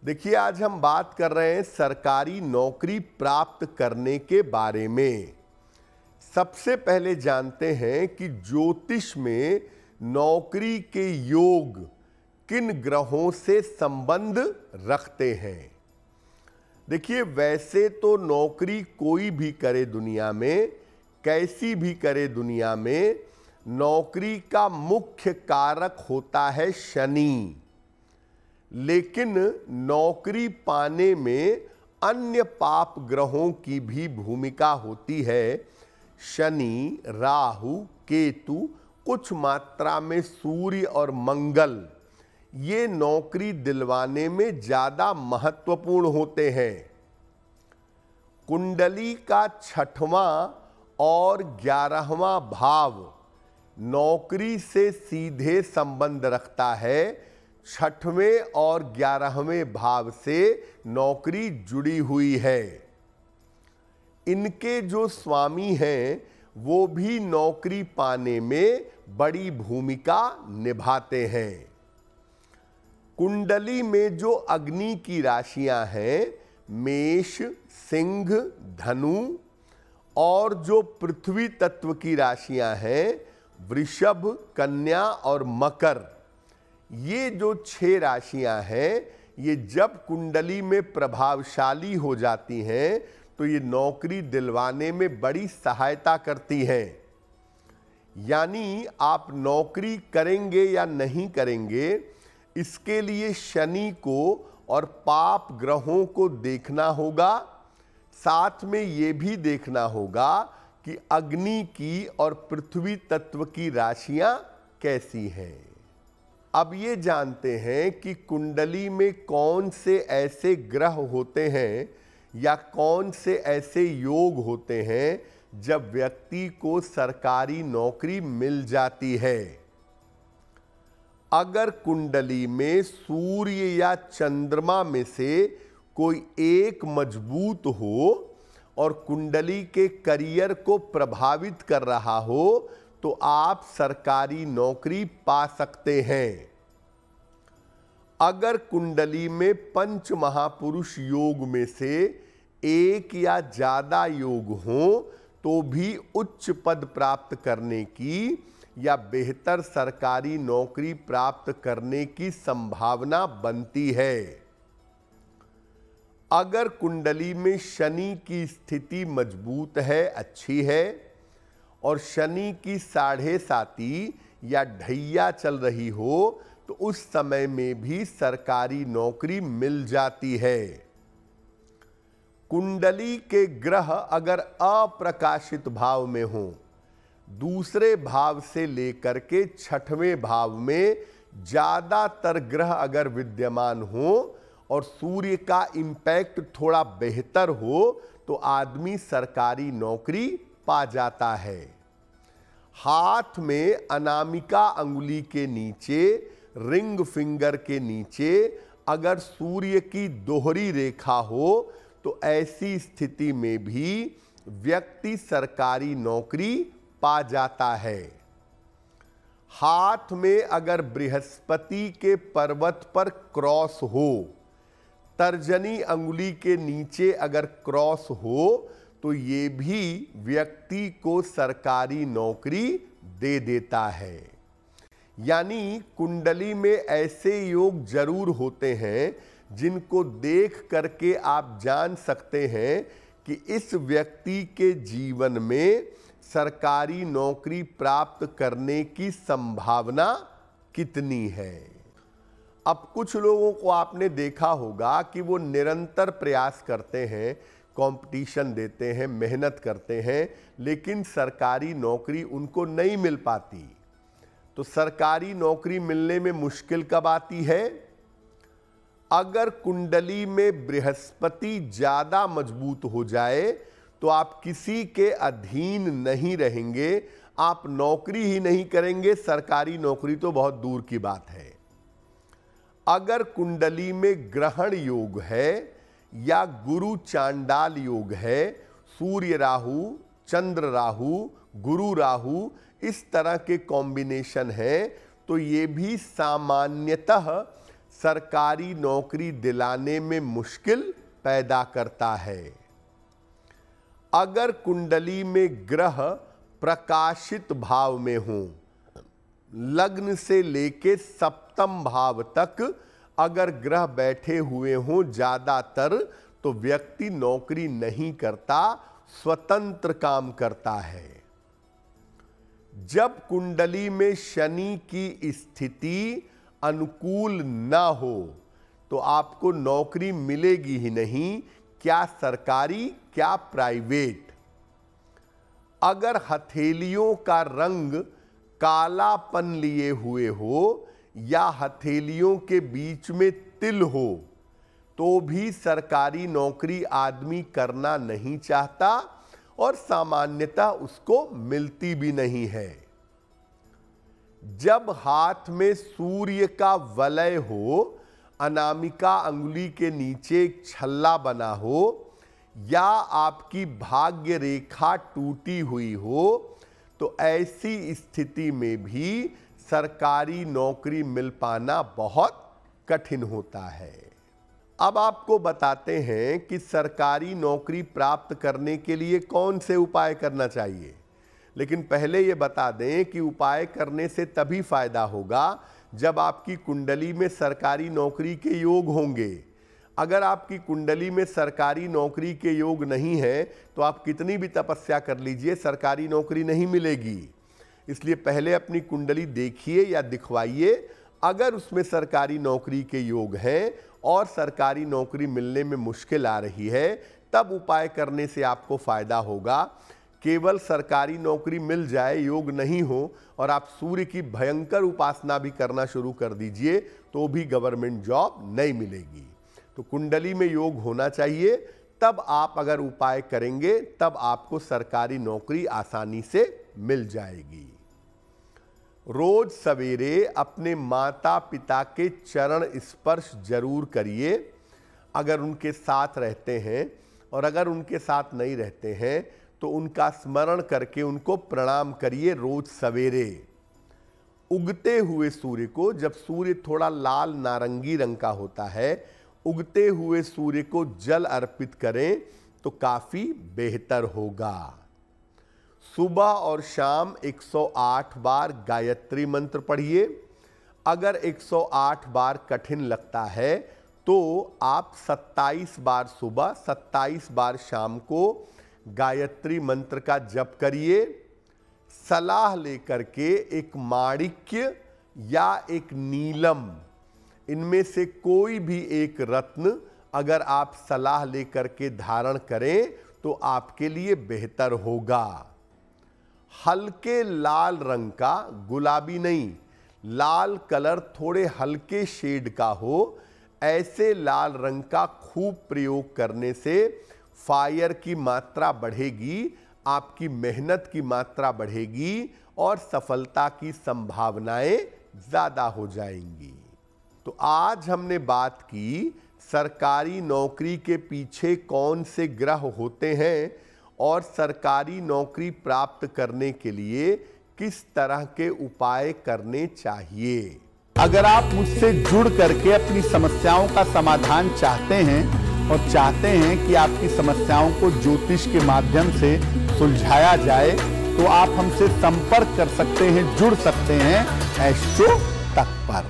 देखिए, आज हम बात कर रहे हैं सरकारी नौकरी प्राप्त करने के बारे में। सबसे पहले जानते हैं कि ज्योतिष में नौकरी के योग किन ग्रहों से संबंध रखते हैं। देखिए, वैसे तो नौकरी कोई भी करे दुनिया में, कैसी भी करे दुनिया में, नौकरी का मुख्य कारक होता है शनि। लेकिन नौकरी पाने में अन्य पाप ग्रहों की भी भूमिका होती है। शनि, राहु, केतु, कुछ मात्रा में सूर्य और मंगल, ये नौकरी दिलवाने में ज्यादा महत्वपूर्ण होते हैं। कुंडली का 6वां और 11वां भाव नौकरी से सीधे संबंध रखता है। 6वें और 11वें भाव से नौकरी जुड़ी हुई है। इनके जो स्वामी हैं वो भी नौकरी पाने में बड़ी भूमिका निभाते हैं। कुंडली में जो अग्नि की राशियां हैं, मेष, सिंह, धनु, और जो पृथ्वी तत्व की राशियां हैं, वृषभ, कन्या और मकर, ये जो 6 राशियां हैं, ये जब कुंडली में प्रभावशाली हो जाती हैं तो ये नौकरी दिलवाने में बड़ी सहायता करती हैं। यानी आप नौकरी करेंगे या नहीं करेंगे, इसके लिए शनि को और पाप ग्रहों को देखना होगा। साथ में ये भी देखना होगा कि अग्नि की और पृथ्वी तत्व की राशियां कैसी हैं। अब ये जानते हैं कि कुंडली में कौन से ऐसे ग्रह होते हैं या कौन से ऐसे योग होते हैं जब व्यक्ति को सरकारी नौकरी मिल जाती है। अगर कुंडली में सूर्य या चंद्रमा में से कोई एक मजबूत हो और कुंडली के करियर को प्रभावित कर रहा हो तो आप सरकारी नौकरी पा सकते हैं। अगर कुंडली में पंच महापुरुष योग में से एक या ज्यादा योग हो तो भी उच्च पद प्राप्त करने की या बेहतर सरकारी नौकरी प्राप्त करने की संभावना बनती है। अगर कुंडली में शनि की स्थिति मजबूत है, अच्छी है, और शनि की 7.5 या ढैया चल रही हो तो उस समय में भी सरकारी नौकरी मिल जाती है। कुंडली के ग्रह अगर अप्रकाशित भाव में हो, दूसरे भाव से लेकर के 6वें भाव में ज्यादातर ग्रह अगर विद्यमान हो और सूर्य का इंपैक्ट थोड़ा बेहतर हो तो आदमी सरकारी नौकरी पा जाता है। हाथ में अनामिका अंगुली के नीचे, रिंग फिंगर के नीचे अगर सूर्य की दोहरी रेखा हो तो ऐसी स्थिति में भी व्यक्ति सरकारी नौकरी पा जाता है। हाथ में अगर बृहस्पति के पर्वत पर क्रॉस हो, तर्जनी अंगुली के नीचे अगर क्रॉस हो तो ये भी व्यक्ति को सरकारी नौकरी दे देता है। यानी कुंडली में ऐसे योग जरूर होते हैं जिनको देख करके आप जान सकते हैं कि इस व्यक्ति के जीवन में सरकारी नौकरी प्राप्त करने की संभावना कितनी है। अब कुछ लोगों को आपने देखा होगा कि वो निरंतर प्रयास करते हैं, कंपटीशन देते हैं, मेहनत करते हैं, लेकिन सरकारी नौकरी उनको नहीं मिल पाती। तो सरकारी नौकरी मिलने में मुश्किल कब आती है? अगर कुंडली में बृहस्पति ज्यादा मजबूत हो जाए तो आप किसी के अधीन नहीं रहेंगे, आप नौकरी ही नहीं करेंगे, सरकारी नौकरी तो बहुत दूर की बात है। अगर कुंडली में ग्रहण योग है या गुरु चांडाल योग है, सूर्य राहु, चंद्र राहु, गुरु राहु, इस तरह के कॉम्बिनेशन है, तो ये भी सामान्यतः सरकारी नौकरी दिलाने में मुश्किल पैदा करता है। अगर कुंडली में ग्रह प्रकाशित भाव में हो, लग्न से लेके सप्तम भाव तक अगर ग्रह बैठे हुए हों ज्यादातर, तो व्यक्ति नौकरी नहीं करता, स्वतंत्र काम करता है। जब कुंडली में शनि की स्थिति अनुकूल ना हो तो आपको नौकरी मिलेगी ही नहीं, क्या सरकारी क्या प्राइवेट। अगर हथेलियों का रंग कालापन लिए हुए हो या हथेलियों के बीच में तिल हो तो भी सरकारी नौकरी आदमी करना नहीं चाहता और सामान्यतः उसको मिलती भी नहीं है। जब हाथ में सूर्य का वलय हो, अनामिका अंगुली के नीचे एक छल्ला बना हो या आपकी भाग्य रेखा टूटी हुई हो, तो ऐसी स्थिति में भी सरकारी नौकरी मिल पाना बहुत कठिन होता है। अब आपको बताते हैं कि सरकारी नौकरी प्राप्त करने के लिए कौन से उपाय करना चाहिए। लेकिन पहले ये बता दें कि उपाय करने से तभी फायदा होगा जब आपकी कुंडली में सरकारी नौकरी के योग होंगे। अगर आपकी कुंडली में सरकारी नौकरी के योग नहीं है तो आप कितनी भी तपस्या कर लीजिए, सरकारी नौकरी नहीं मिलेगी। इसलिए पहले अपनी कुंडली देखिए या दिखवाइए, अगर उसमें सरकारी नौकरी के योग हैं और सरकारी नौकरी मिलने में मुश्किल आ रही है, तब उपाय करने से आपको फायदा होगा। केवल सरकारी नौकरी मिल जाए, योग नहीं हो और आप सूर्य की भयंकर उपासना भी करना शुरू कर दीजिए तो भी गवर्नमेंट जॉब नहीं मिलेगी। तो कुंडली में योग होना चाहिए, तब आप अगर उपाय करेंगे तब आपको सरकारी नौकरी आसानी से मिल जाएगी। रोज सवेरे अपने माता पिता के चरण स्पर्श जरूर करिए अगर उनके साथ रहते हैं, और अगर उनके साथ नहीं रहते हैं तो उनका स्मरण करके उनको प्रणाम करिए रोज सवेरे। उगते हुए सूर्य को, जब सूर्य थोड़ा लाल नारंगी रंग का होता है, उगते हुए सूर्य को जल अर्पित करें तो काफी बेहतर होगा। सुबह और शाम 108 बार गायत्री मंत्र पढ़िए। अगर 108 बार कठिन लगता है तो आप 27 बार सुबह 27 बार शाम को गायत्री मंत्र का जप करिए। सलाह लेकर के एक माणिक्य या एक नीलम, इनमें से कोई भी एक रत्न अगर आप सलाह लेकर के धारण करें तो आपके लिए बेहतर होगा। हल्के लाल रंग का, गुलाबी नहीं, लाल कलर थोड़े हल्के शेड का हो, ऐसे लाल रंग का खूब प्रयोग करने से फायर की मात्रा बढ़ेगी, आपकी मेहनत की मात्रा बढ़ेगी और सफलता की संभावनाएं ज्यादा हो जाएंगी। तो आज हमने बात की सरकारी नौकरी के पीछे कौन से ग्रह होते हैं और सरकारी नौकरी प्राप्त करने के लिए किस तरह के उपाय करने चाहिए। अगर आप मुझसे जुड़ करके अपनी समस्याओं का समाधान चाहते हैं और चाहते हैं कि आपकी समस्याओं को ज्योतिष के माध्यम से सुलझाया जाए, तो आप हमसे संपर्क कर सकते हैं, जुड़ सकते हैं एस्ट्रो तक पर।